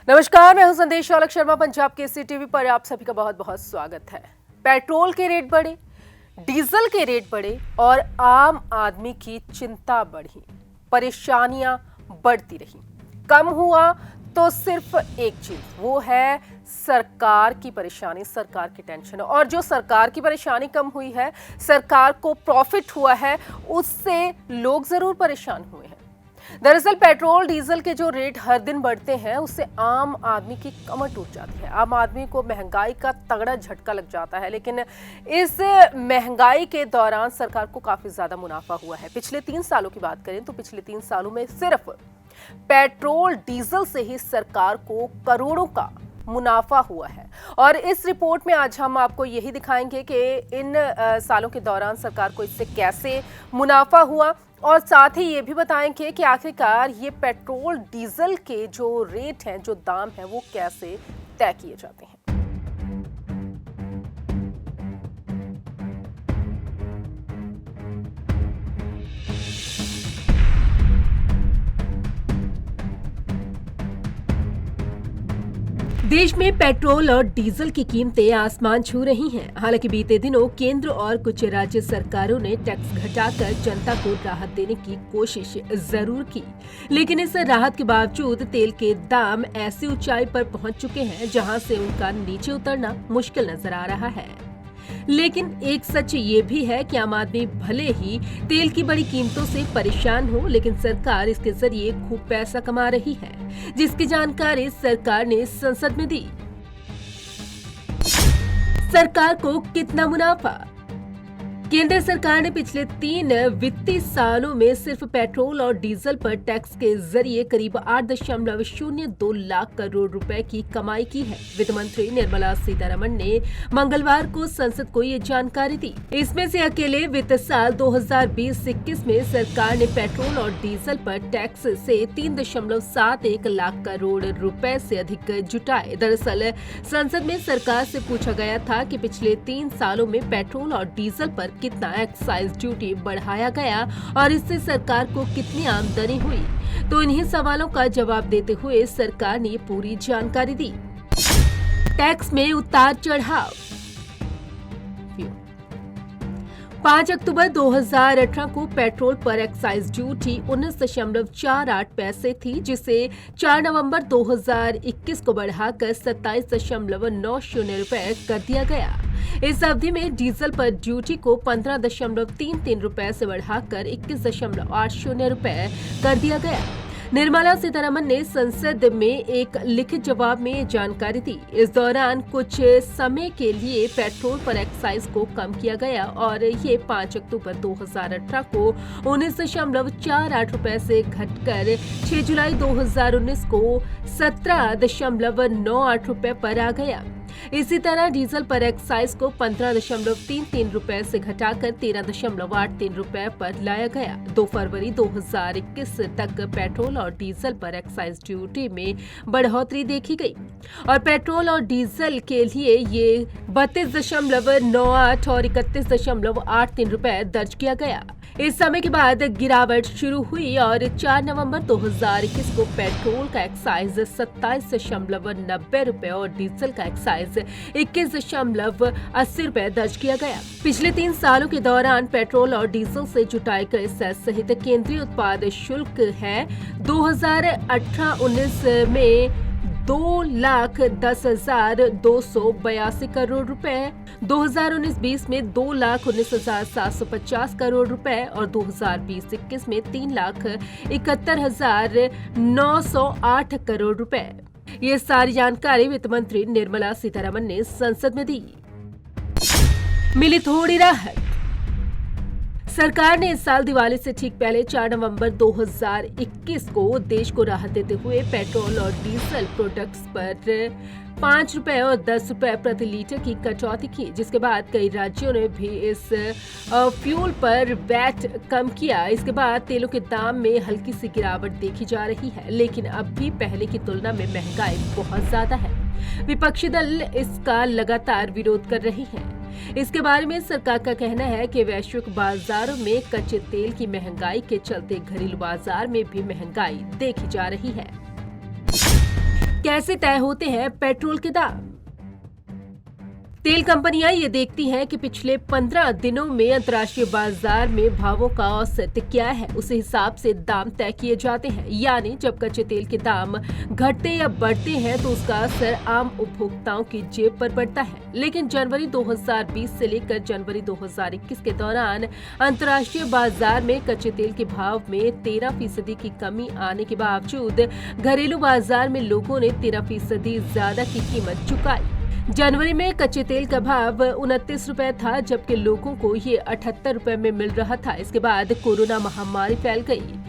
नमस्कार, मैं हूं संदेश औलख शर्मा। पंजाब केसरी टीवी पर आप सभी का बहुत बहुत स्वागत है। पेट्रोल के रेट बढ़े, डीजल के रेट बढ़े और आम आदमी की चिंता बढ़ी, परेशानियां बढ़ती रही। कम हुआ तो सिर्फ एक चीज, वो है सरकार की परेशानी, सरकार की टेंशन। और जो सरकार की परेशानी कम हुई है, सरकार को प्रॉफिट हुआ है, उससे लोग जरूर परेशान हुए हैं। दरअसल पेट्रोल डीजल के जो रेट हर दिन बढ़ते हैं, उससे आम आदमी की कमर टूट जाती है। आम आदमी को महंगाई का तगड़ा झटका लग जाता है। लेकिन इस महंगाई के दौरान सरकार को काफी ज्यादा मुनाफा हुआ है। पिछले 3 सालों की बात करें तो पिछले 3 सालों में सिर्फ पेट्रोल डीजल से ही सरकार को करोड़ों का मुनाफा हुआ है। और इस रिपोर्ट में आज हम आपको यही दिखाएंगे कि इन सालों के दौरान सरकार को इससे कैसे मुनाफा हुआ, और साथ ही ये भी बताएंगे कि आखिरकार ये पेट्रोल डीजल के जो रेट हैं, जो दाम हैं, वो कैसे तय किए जाते हैं। देश में पेट्रोल और डीजल की कीमतें आसमान छू रही हैं। हालांकि बीते दिनों केंद्र और कुछ राज्य सरकारों ने टैक्स घटाकर जनता को राहत देने की कोशिश जरूर की, लेकिन इस राहत के बावजूद तेल के दाम ऐसी ऊंचाई पर पहुंच चुके हैं जहां से उनका नीचे उतरना मुश्किल नजर आ रहा है। लेकिन एक सच ये भी है कि आम आदमी भले ही तेल की बड़ी कीमतों से परेशान हो, लेकिन सरकार इसके जरिए खूब पैसा कमा रही है, जिसकी जानकारी सरकार ने संसद में दी। सरकार को कितना मुनाफा? केंद्र सरकार ने पिछले 3 वित्तीय सालों में सिर्फ पेट्रोल और डीजल पर टैक्स के जरिए करीब 8.02 लाख करोड़ रुपए की कमाई की है। वित्त मंत्री निर्मला सीतारमण ने मंगलवार को संसद को ये जानकारी दी। इसमें से अकेले वित्त साल 2020-21 में सरकार ने पेट्रोल और डीजल पर टैक्स से 3.71 लाख करोड़ रुपए से अधिक जुटाए। दरअसल संसद में सरकार से पूछा गया था कि पिछले 3 सालों में पेट्रोल और डीजल पर कितना एक्साइज ड्यूटी बढ़ाया गया और इससे सरकार को कितनी आमदनी हुई। तो इन्हीं सवालों का जवाब देते हुए सरकार ने पूरी जानकारी दी। टैक्स में उतार चढ़ाव। 5 अक्टूबर 2018 को पेट्रोल पर एक्साइज ड्यूटी 19.48 पैसे थी, जिसे 4 नवंबर 2021 को बढ़ाकर 27.90 रुपए कर दिया गया। इस अवधि में डीजल पर ड्यूटी को 15.33 रुपए से बढ़ाकर 21.80 रुपए कर दिया गया। निर्मला सीतारमण ने संसद में एक लिखित जवाब में ये जानकारी दी। इस दौरान कुछ समय के लिए पेट्रोल पर एक्साइज को कम किया गया और ये 5 अक्टूबर 2018 को 19.48 रुपए से घटकर 6 जुलाई 2019 को 17.98 रुपए पर आ गया। इसी तरह डीजल पर एक्साइज को 15.33 रुपए से घटाकर 13.83 रुपए पर लाया गया। 2 फरवरी 2021 तक पेट्रोल और डीजल पर एक्साइज ड्यूटी में बढ़ोतरी देखी गई और पेट्रोल और डीजल के लिए ये 32.98 और 31.83 रुपए दर्ज किया गया। इस समय के बाद गिरावट शुरू हुई और 4 नवंबर 2021 को पेट्रोल का एक्साइज 27.90 रुपए और डीजल का एक्साइज 21.80 रुपए दर्ज किया गया। पिछले 3 सालों के दौरान पेट्रोल और डीजल से जुटाए गए सेस सहित केंद्रीय उत्पाद शुल्क है 2018-19 में 2,10,282 करोड़ रुपए, 2019-20 में 2,19,750 करोड़ रुपए और 2020-21 में 3,71,908 करोड़ रुपए। ये सारी जानकारी वित्त मंत्री निर्मला सीतारमण ने संसद में दी। मिली थोड़ी राहत। सरकार ने इस साल दिवाली से ठीक पहले 4 नवंबर 2021 को देश को राहत देते हुए पेट्रोल और डीजल प्रोडक्ट्स पर 5 रुपए और 10 रुपए प्रति लीटर की कटौती की, जिसके बाद कई राज्यों ने भी इस फ्यूल पर वैट कम किया। इसके बाद तेलों के दाम में हल्की सी गिरावट देखी जा रही है, लेकिन अब भी पहले की तुलना में महंगाई बहुत ज्यादा है। विपक्षी दल इसका लगातार विरोध कर रहे हैं। इसके बारे में सरकार का कहना है कि वैश्विक बाजारों में कच्चे तेल की महंगाई के चलते घरेलू बाजार में भी महंगाई देखी जा रही है। कैसे तय होते हैं पेट्रोल के दाम? तेल कंपनियां ये देखती हैं कि पिछले 15 दिनों में अंतर्राष्ट्रीय बाजार में भावों का औसत क्या है, उसी हिसाब से दाम तय किए जाते हैं। यानी जब कच्चे तेल के दाम घटते या बढ़ते हैं तो उसका असर आम उपभोक्ताओं की जेब पर पड़ता है। लेकिन जनवरी 2020 से लेकर जनवरी 2021 के दौरान अंतर्राष्ट्रीय बाजार में कच्चे तेल के भाव में 13% की कमी आने के बावजूद घरेलू बाजार में लोगों ने 13% ज्यादा की कीमत चुकाई। जनवरी में कच्चे तेल का भाव 29 रुपए था, जबकि लोगों को ये 78 रुपए में मिल रहा था। इसके बाद कोरोना महामारी फैल गई।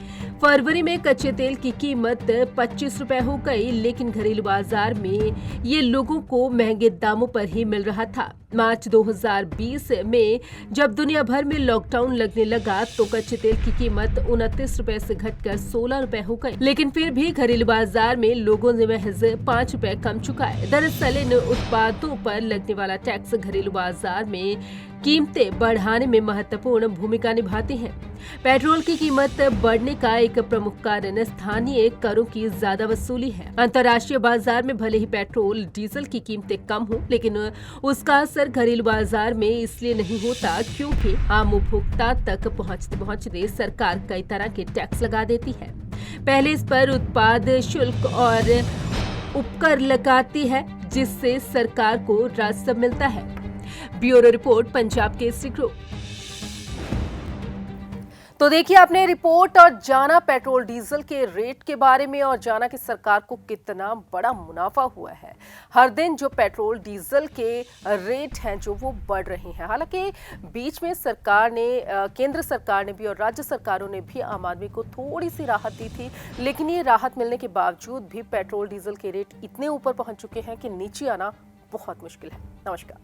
फरवरी में कच्चे तेल की कीमत 25 रुपए हो गई, लेकिन घरेलू बाजार में ये लोगों को महंगे दामों पर ही मिल रहा था। मार्च 2020 में जब दुनिया भर में लॉकडाउन लगने लगा तो कच्चे तेल की कीमत 29 रुपए से घटकर 16 रुपए हो गई, लेकिन फिर भी घरेलू बाजार में लोगों ने महज 5 रुपए कम चुकाए। दरअसल इन उत्पादों पर लगने वाला टैक्स घरेलू बाजार में कीमतें बढ़ाने में महत्वपूर्ण भूमिका निभाते हैं। पेट्रोल की कीमत बढ़ने का एक प्रमुख कारण स्थानीय करों की ज्यादा वसूली है। अंतर्राष्ट्रीय बाजार में भले ही पेट्रोल डीजल की कीमतें कम हो, लेकिन उसका असर घरेलू बाजार में इसलिए नहीं होता क्योंकि आम उपभोक्ता तक पहुंचते पहुंचते सरकार कई तरह के टैक्स लगा देती है। पहले इस पर उत्पाद शुल्क और उपकर लगाती है, जिससे सरकार को राजस्व मिलता है। Bureau report, Punjab Kesari group. तो देखिए, आपने रिपोर्ट और जाना पेट्रोल डीजल के रेट के बारे में और जाना कि सरकार को कितना बड़ा मुनाफा हुआ है। हर दिन जो पेट्रोल डीजल के रेट हैं जो वो बढ़ रहे हैं। हालांकि बीच में सरकार ने, केंद्र सरकार ने भी और राज्य सरकारों ने भी आम आदमी को थोड़ी सी राहत दी थी, लेकिन ये राहत मिलने के बावजूद भी पेट्रोल डीजल के रेट इतने ऊपर पहुंच चुके हैं कि नीचे आना बहुत मुश्किल है। नमस्कार।